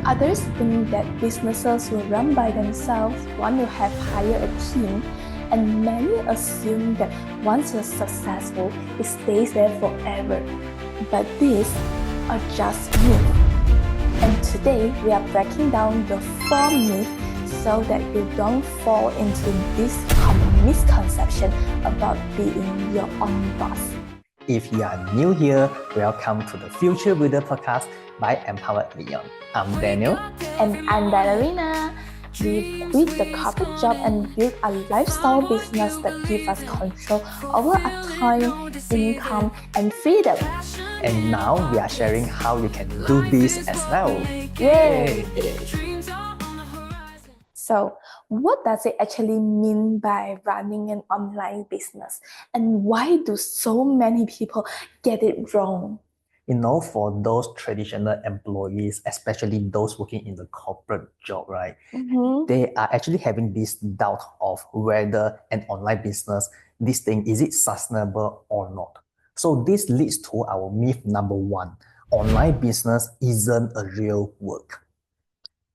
Others think that businesses will run by themselves, want to have hire a team, and many assume that once you're successful, it stays there forever. But these are just myths. And today we are breaking down the 4 myths so that you don't fall into this common misconception about being your own boss. If you are new here, welcome to the Future Builder podcast by Empowered Liion. I'm Daniel. And I'm Ballerina. We quit the corporate job and built a lifestyle business that gives us control over our time, income, and freedom. And now we are sharing how you can do this as well. Yay! So, what does it actually mean by running an online business? And why do so many people get it wrong? For those traditional employees, especially those working in the corporate job, right? They are actually having this doubt of whether an online business, this thing, is it sustainable or not? So this leads to our myth number 1. Online business isn't a real work.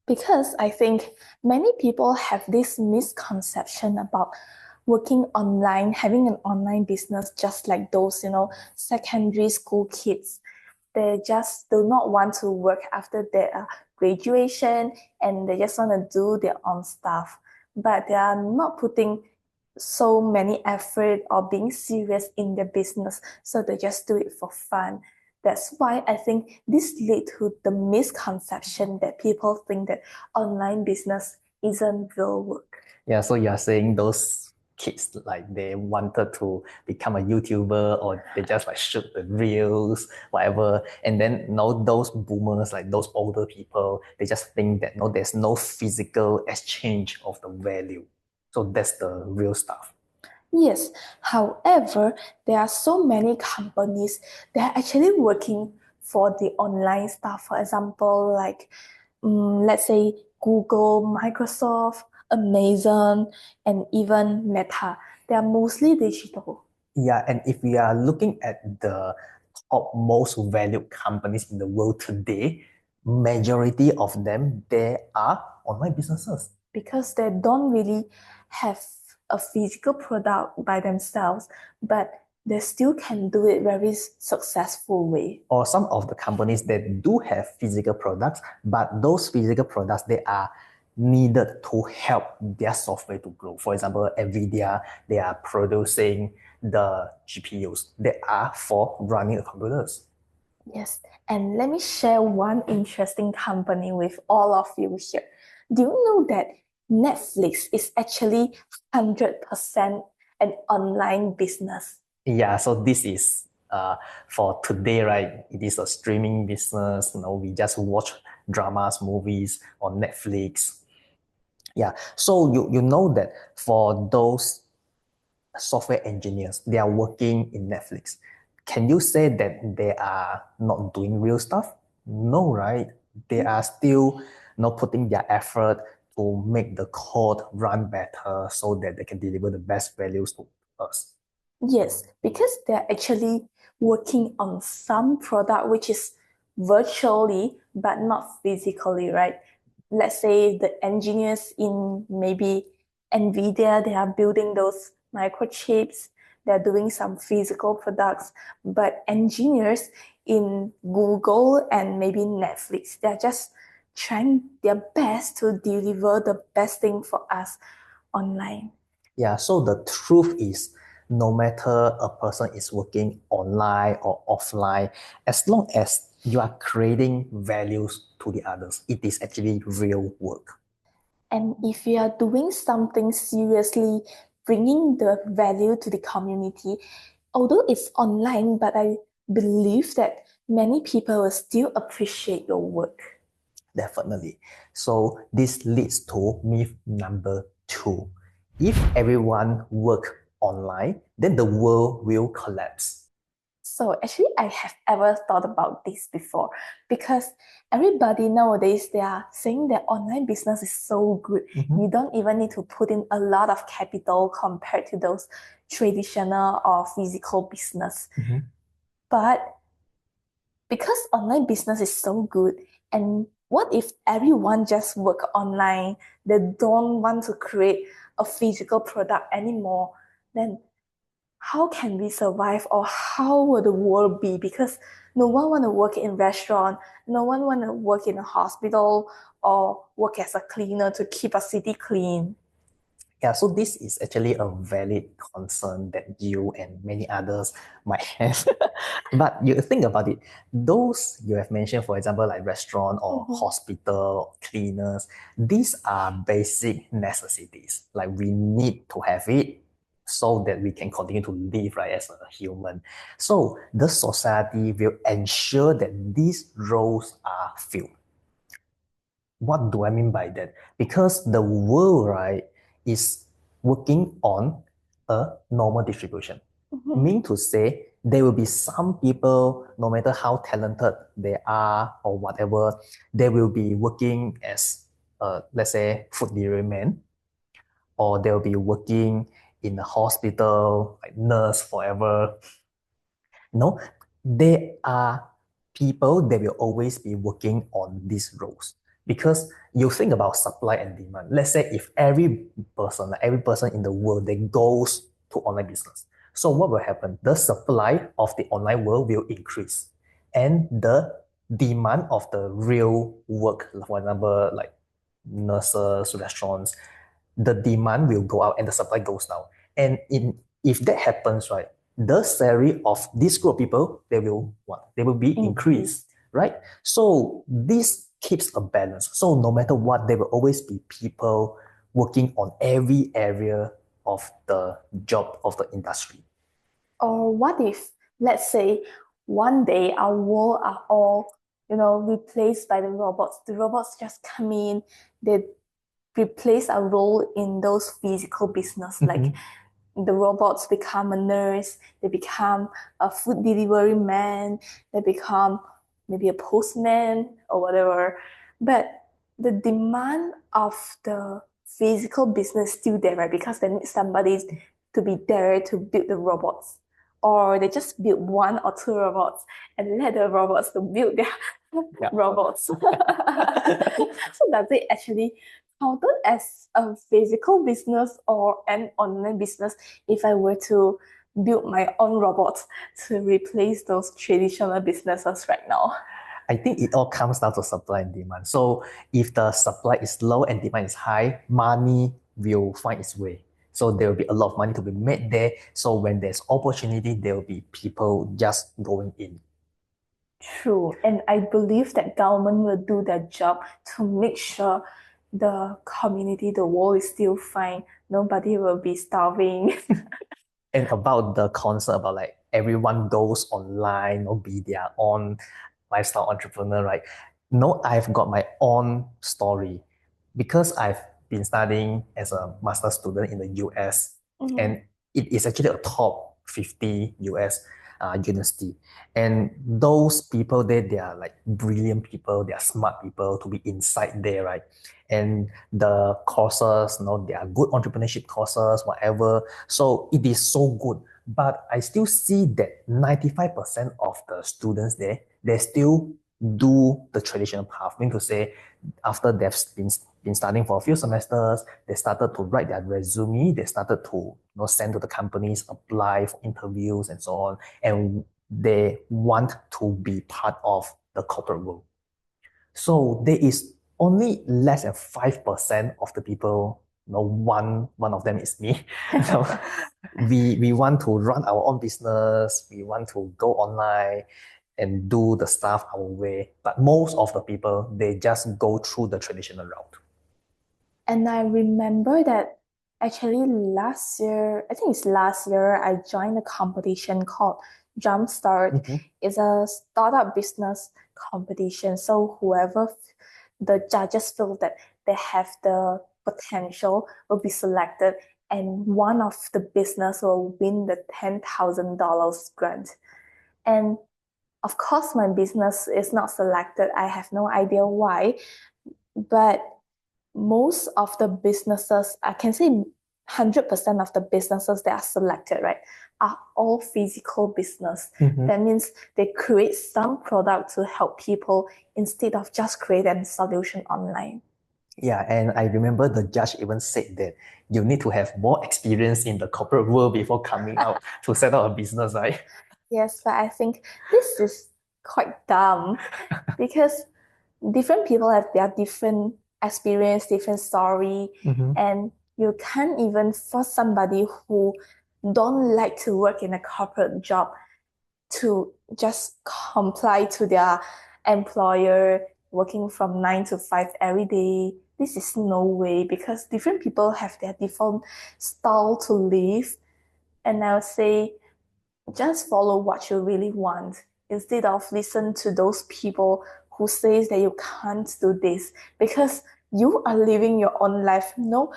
Because I think many people have this misconception about working online, having an online business, just like those, secondary school kids. They just do not want to work after their graduation and they just want to do their own stuff. But they are not putting so many effort or being serious in their business, so they just do it for fun. That's why I think this lead to the misconception that people think that online business isn't real work. Yeah, so you're saying those kids, like they wanted to become a YouTuber or they just like shoot the reels, whatever. And then those boomers, like those older people, they just think that there's no physical exchange of the value. So that's the real stuff. Yes, however, there are so many companies that are actually working for the online stuff. For example, like let's say Google, Microsoft, Amazon, and even Meta. They are mostly digital. Yeah, and if we are looking at the top most valued companies in the world today, majority of them, they are online businesses. Because they don't really have a physical product by themselves, but they still can do it very successful way. Or some of the companies that do have physical products, but those physical products, they are needed to help their software to grow. For example, NVIDIA, they are producing the GPUs that are for running the computers. Yes, and let me share one interesting company with all of you here. Do you know that Netflix is actually 100% an online business? Yeah, so this is for today, right? It is a streaming business. We just watch dramas, movies on Netflix. Yeah, so you know that for those software engineers, they are working in Netflix. Can you say that they are not doing real stuff? No, right? They are still not putting their effort to make the code run better so that they can deliver the best values to us. Yes, because they're actually working on some product which is virtually but not physically, right? Let's say the engineers in maybe NVIDIA, they are building those microchips, they're doing some physical products, but engineers in Google and maybe Netflix, they're just trying their best to deliver the best thing for us online. Yeah, so the truth is, no matter a person is working online or offline, as long as you are creating values to the others, it is actually real work. And if you are doing something seriously, bringing the value to the community, although it's online, but I believe that many people will still appreciate your work. Definitely. So this leads to myth number 2. If everyone work online, then the world will collapse. So actually, I have ever thought about this before because everybody nowadays, they are saying that online business is so good. You don't even need to put in a lot of capital compared to those traditional or physical business. But because online business is so good and what if everyone just work online? They don't want to create a physical product anymore. Then how can we survive, or how will the world be? Because no one want to work in restaurant, no one want to work in a hospital or work as a cleaner to keep a city clean. Yeah, so this is actually a valid concern that you and many others might have. But you think about it, those you have mentioned, for example, like restaurant or Mhm. hospital, cleaners, these are basic necessities. Like we need to have it so that we can continue to live, right, as a human. So the society will ensure that these roles are filled. What do I mean by that? Because the world, right, is working on a normal distribution. Mhm. Mean to say, there will be some people, no matter how talented they are or whatever, they will be working as, let's say, food delivery man, or they'll be working in a hospital, like nurse forever. No, there are people that will always be working on these roles because you think about supply and demand. Let's say if every person in the world that goes to online business, so what will happen? The supply of the online world will increase, and the demand of the real work, for example, like nurses, restaurants, the demand will go out and the supply goes down. And if that happens, right, the salary of this group of people, they will what? They will be Increase. increased, right? So this keeps a balance. So no matter what, there will always be people working on every area of the job of the industry. Or what if, let's say, one day our world are all, replaced by the robots. The robots just come in, they replace our role in those physical business. Like Mhm. the robots become a nurse, they become a food delivery man, they become maybe a postman or whatever. But the demand of the physical business is still there, right? Because they need somebody to be there to build the robots. Or they just build one or two robots and let the robots to build their Yeah. robots. So does it actually counted as a physical business or an online business if I were to build my own robot to replace those traditional businesses right now? I think it all comes down to supply and demand. So if the supply is low and demand is high, money will find its way. So there will be a lot of money to be made there. So when there's opportunity, there will be people just going in. True. And I believe that government will do their job to make sure the community, the world is still fine. Nobody will be starving. And about the concept about like everyone goes online or be their own lifestyle entrepreneur, right? No, I've got my own story because I've been studying as a master student in the US, Mhm. and it is actually a top 50 US university. And those people there, they are like brilliant people, they are smart people to be inside there, right? And the courses, they are good entrepreneurship courses, whatever. So it is so good. But I still see that 95% of the students there, they still do the traditional path. Meaning to say, after they've been studying for a few semesters, they started to write their resume, they started to send to the companies, apply for interviews and so on. And they want to be part of the corporate world. So there is only less than 5% of the people, one of them is me. So we want to run our own business, we want to go online and do the stuff our way. But most of the people, they just go through the traditional route. And I remember that actually last year, I think it's last year, I joined a competition called Jumpstart. Mhm. It's a startup business competition. So the judges feel that they have the potential will be selected, and one of the business will win the $10,000 grant. And of course, my business is not selected. I have no idea why, but most of the businesses, I can say 100% of the businesses that are selected, right? are all physical business. Mhm. That means they create some product to help people instead of just creating a solution online. Yeah, and I remember the judge even said that you need to have more experience in the corporate world before coming out to set up a business, right? Yes, but I think this is quite dumb because different people have their different experience, different story, Mhm. and you can't even force somebody who don't like to work in a corporate job to just comply to their employer working from 9 to 5 every day. This is no way because different people have their different style to live. And I would say just follow what you really want instead of listen to those people who says that you can't do this because you are living your own life. No,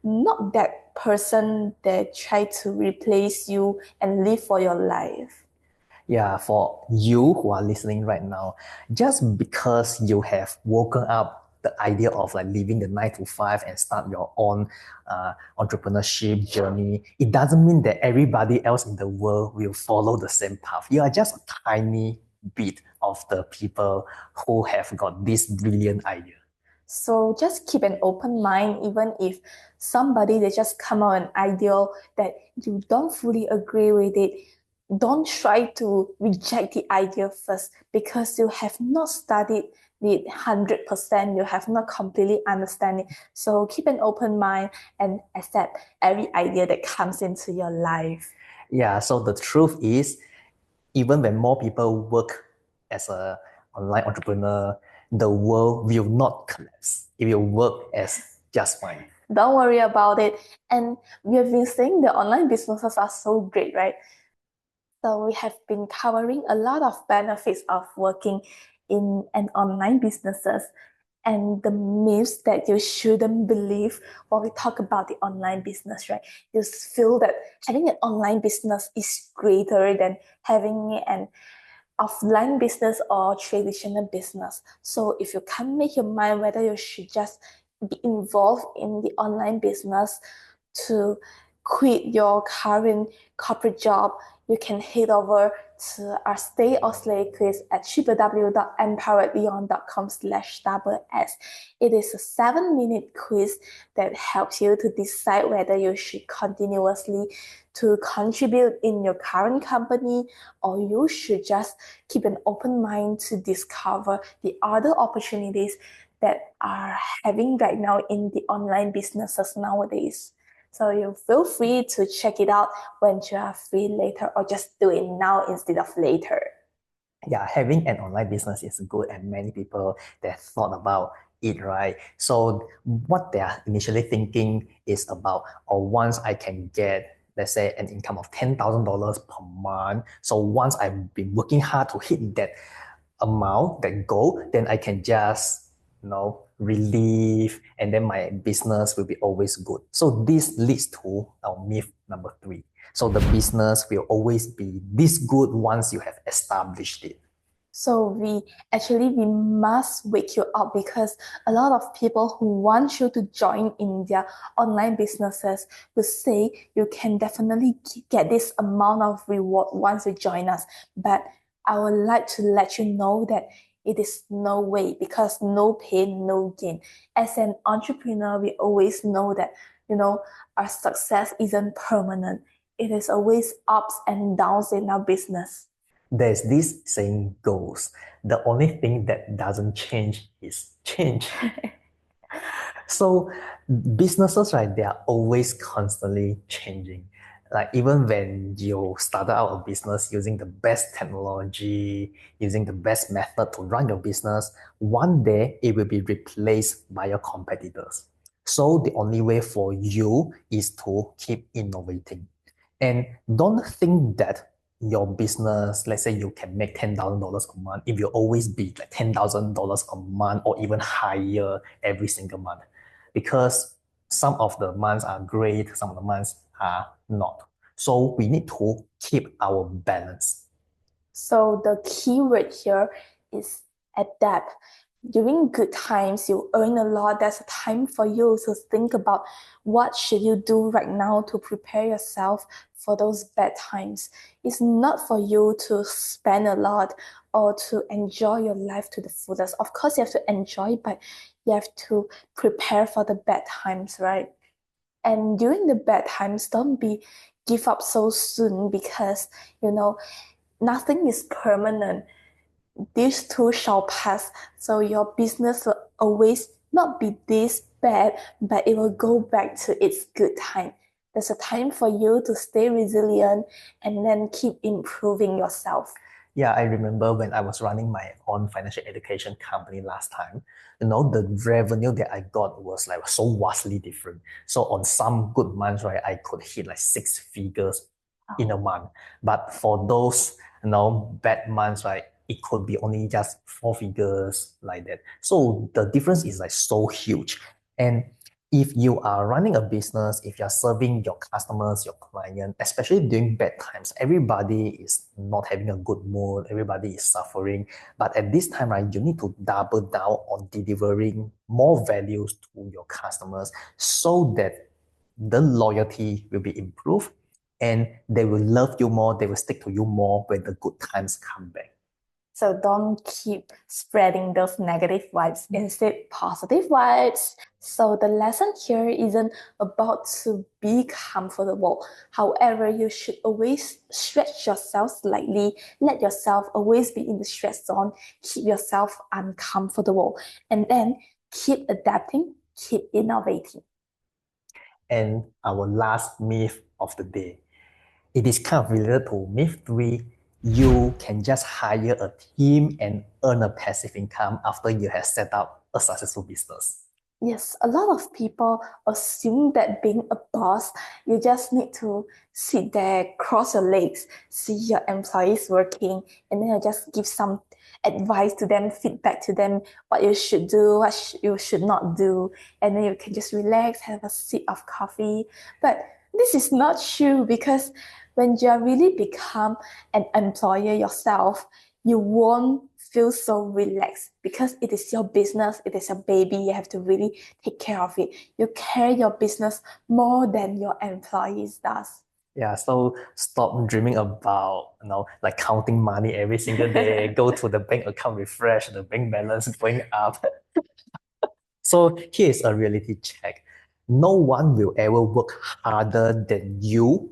not that person that try to replace you and live for your life. Yeah, for you who are listening right now, just because you have woken up the idea of like leaving the 9 to 5 and start your own entrepreneurship journey, it doesn't mean that everybody else in the world will follow the same path. You are just a tiny bit of the people who have got this brilliant idea. So just keep an open mind, even if somebody they just come out an ideal that you don't fully agree with it. Don't try to reject the idea first because you have not studied it 100%. You have not completely understand it. So keep an open mind and accept every idea that comes into your life. Yeah, so the truth is, even when more people work as a online entrepreneur, the world will not collapse. It will work as just fine. Don't worry about it. And we have been saying the online businesses are so great, right? So we have been covering a lot of benefits of working in an online businesses and the myths that you shouldn't believe when we talk about the online business, right? You feel that having an online business is greater than having an offline business or traditional business. So if you can't make your mind whether you should just be involved in the online business to quit your current corporate job, you can head over to our Stay or Slay quiz at www.empoweredlion.com/s. It is a 7-minute quiz that helps you to decide whether you should continuously to contribute in your current company or you should just keep an open mind to discover the other opportunities that are having right now in the online businesses nowadays. So you feel free to check it out when you are free later or just do it now instead of later. Yeah, having an online business is good, and many people that thought about it, right? So what they are initially thinking is about, or once I can get, let's say, an income of $10,000 per month. So once I've been working hard to hit that amount, that goal, then I can just, relieve, and then my business will be always good. So this leads to our myth number 3. So the business will always be this good once you have established it. So we must wake you up because a lot of people who want you to join in their online businesses will say you can definitely get this amount of reward once you join us. But I would like to let you know that it is no way because no pain, no gain. As an entrepreneur, we always know that, our success isn't permanent. It is always ups and downs in our business. There's this saying goes, the only thing that doesn't change is change. So businesses, right, they are always constantly changing. Like even when you started out a business using the best technology, using the best method to run your business, one day it will be replaced by your competitors. So the only way for you is to keep innovating. And don't think that your business, let's say you can make $10,000 a month, if you always be like $10,000 a month or even higher every single month, because some of the months are great, some of the months are not. So we need to keep our balance. So the key word here is adapt. During good times, you earn a lot. There's a time for you to think about what should you do right now to prepare yourself for those bad times. It's not for you to spend a lot or to enjoy your life to the fullest. Of course, you have to enjoy, but you have to prepare for the bad times, right? And during the bad times, don't be give up so soon because you know nothing is permanent. This too shall pass. So your business will always not be this bad, but it will go back to its good time. There's a time for you to stay resilient and then keep improving yourself. Yeah, I remember when I was running my own financial education company last time, the revenue that I got was like so vastly different. So on some good months, right, I could hit like six figures in a month. But for those, bad months, right, it could be only just four figures like that. So the difference is like so huge. And if you are running a business, if you're serving your customers, your client, especially during bad times, everybody is not having a good mood, everybody is suffering. But at this time, right, you need to double down on delivering more values to your customers so that the loyalty will be improved and they will love you more, they will stick to you more when the good times come back. So don't keep spreading those negative vibes, instead positive vibes. So the lesson here isn't about to be comfortable. However, you should always stretch yourself slightly. Let yourself always be in the stress zone. Keep yourself uncomfortable. And then keep adapting, keep innovating. And our last myth of the day. It is kind of related to myth three. You can just hire a team and earn a passive income after you have set up a successful business. Yes, a lot of people assume that being a boss, you just need to sit there, cross your legs, see your employees working, and then you just give some advice to them, feedback to them, what you should do, what you should not do, and then you can just relax, have a sip of coffee. But this is not true because when you really become an employer yourself, you won't feel so relaxed because it is your business, it is a baby, you have to really take care of it. You care your business more than your employees does. Yeah, so stop dreaming about, like counting money every single day, go to the bank account, refresh the bank balance going up. So here's a reality check. No one will ever work harder than you,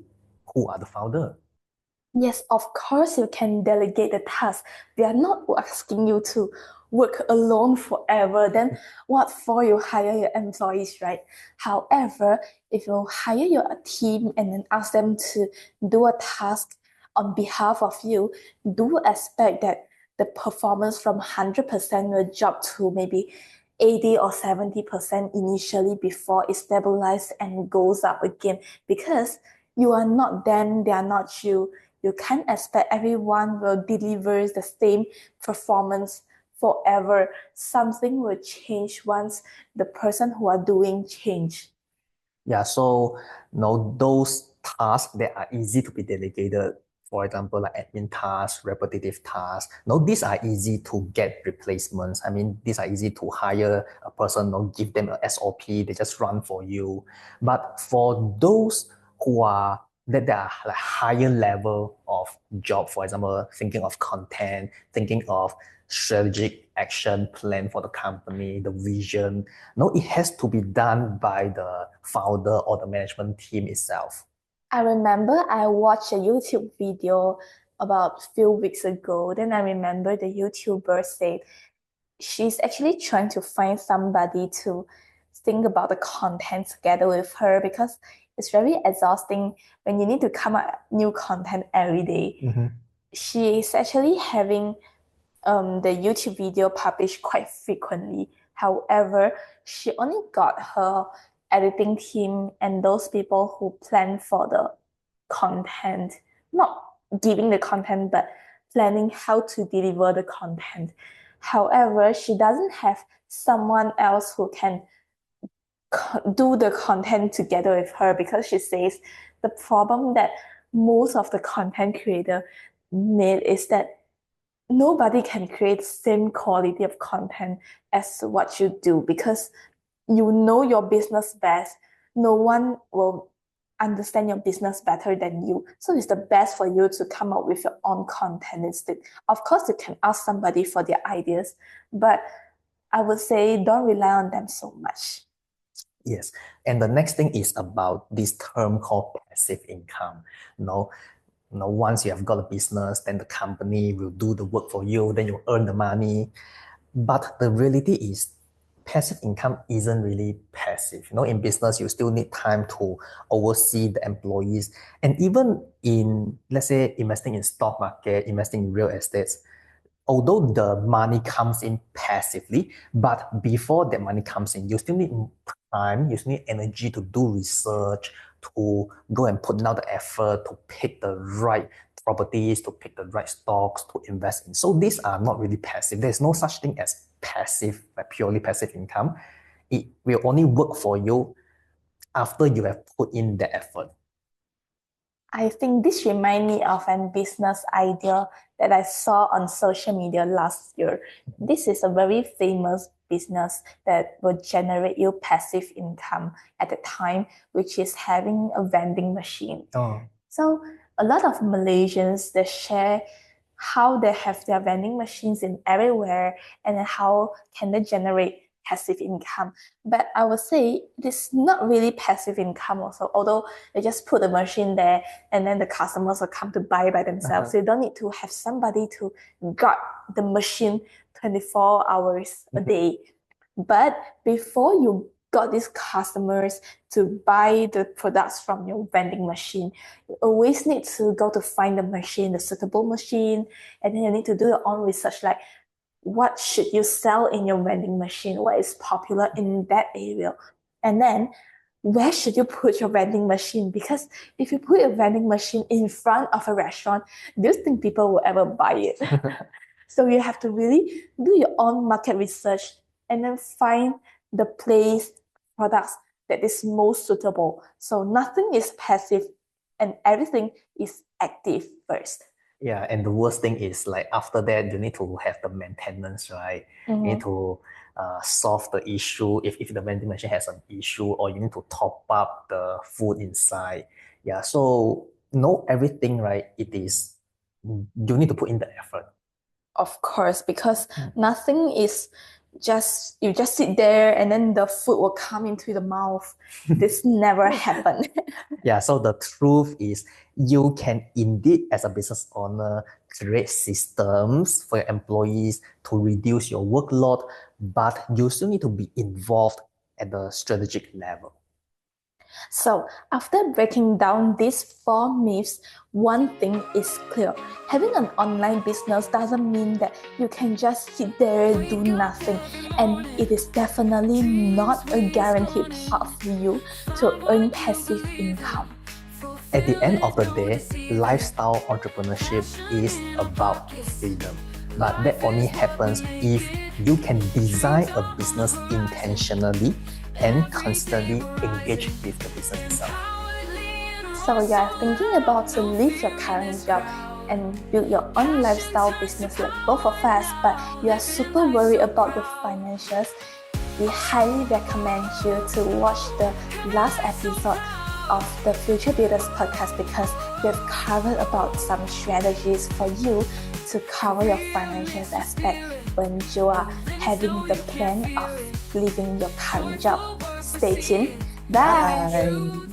who are the founder. Yes, of course you can delegate the task. They are not asking you to work alone forever. Then what for you hire your employees, right? However, if you hire your team and then ask them to do a task on behalf of you, do expect that the performance from 100% will drop to maybe 80 or 70% initially before it stabilizes and goes up again because you are not them, they are not you. You can't expect everyone will deliver the same performance forever. Something will change once the person who are doing change. Yeah, so those tasks that are easy to be delegated, for example, like admin tasks, repetitive tasks, these are easy to get replacements. I mean, these are easy to hire a person, give them a SOP, they just run for you. But for those who are that are like higher level of job, for example, thinking of content, thinking of strategic action plan for the company, the vision, no, it has to be done by the founder or the management team itself. I remember I watched a YouTube video about a few weeks ago. Then I remember the YouTuber said she's actually trying to find somebody to think about the content together with her because it's very exhausting when you need to come up new content every day. Mhm. She is actually having the YouTube video published quite frequently. However, she only got her editing team and those people who plan for the content, not giving the content, but planning how to deliver the content. However, she doesn't have someone else who can do the content together with her because she says the problem that most of the content creator need is that nobody can create the same quality of content as what you do because you know your business best. No one will understand your business better than you. So it's the best for you to come up with your own content instead. Of course, you can ask somebody for their ideas, but I would say don't rely on them so much. Yes. And the next thing is about this term called passive income. Once you have got a business, then the company will do the work for you, then you earn the money. But the reality is passive income isn't really passive. In business, you still need time to oversee the employees. And even in, let's say, investing in stock market, investing in real estates, although the money comes in passively, but before that money comes in, you still need time, you still need energy to do research, to go and put out the effort to pick the right properties, to pick the right stocks to invest in. So these are not really passive. There's no such thing as passive, like purely passive income. It will only work for you after you have put in the effort. I think this reminds me of a business idea that I saw on social media last year. This is a very famous business that will generate you passive income at the time, which is having a vending machine. Oh. So a lot of Malaysians, they share how they have their vending machines in everywhere and how can they generate passive income. But I would say it is not really passive income also, although they just put the machine there and then the customers will come to buy by themselves. So you don't need to have somebody to guard the machine 24 hours a day. But before you got these customers to buy the products from your vending machine, you always need to go to find the machine, the suitable machine, and then you need to do your own research, like what should you sell in your vending machine, what is popular in that area, and then where should you put your vending machine? Because if you put a vending machine in front of a restaurant, do you think people will ever buy it? So you have to really do your own market research and then find the place, products that is most suitable. So nothing is passive and everything is active first. Yeah, and the worst thing is like after that, you need to have the maintenance, right? You need to solve the issue if the vending machine has an issue, or you need to top up the food inside. Yeah, so know everything, right? You need to put in the effort. Of course, because nothing is just you just sit there and then the food will come into the mouth. This never happened. Yeah, so the truth is you can indeed, as a business owner, create systems for your employees to reduce your workload, but you still need to be involved at the strategic level. So, after breaking down these 4 myths, one thing is clear. Having an online business doesn't mean that you can just sit there and do nothing, and it is definitely not a guaranteed path for you to earn passive income. At the end of the day, lifestyle entrepreneurship is about freedom. But that only happens if you can design a business intentionally and constantly engage with the business itself. So you are thinking about to leave your current job and build your own lifestyle business like both of us, but you are super worried about your financials, we highly recommend you to watch the last episode of the Future Builders podcast, because we have covered about some strategies for you to cover your financial aspect when you are having the plan of leaving your current job. Stay tuned. Bye.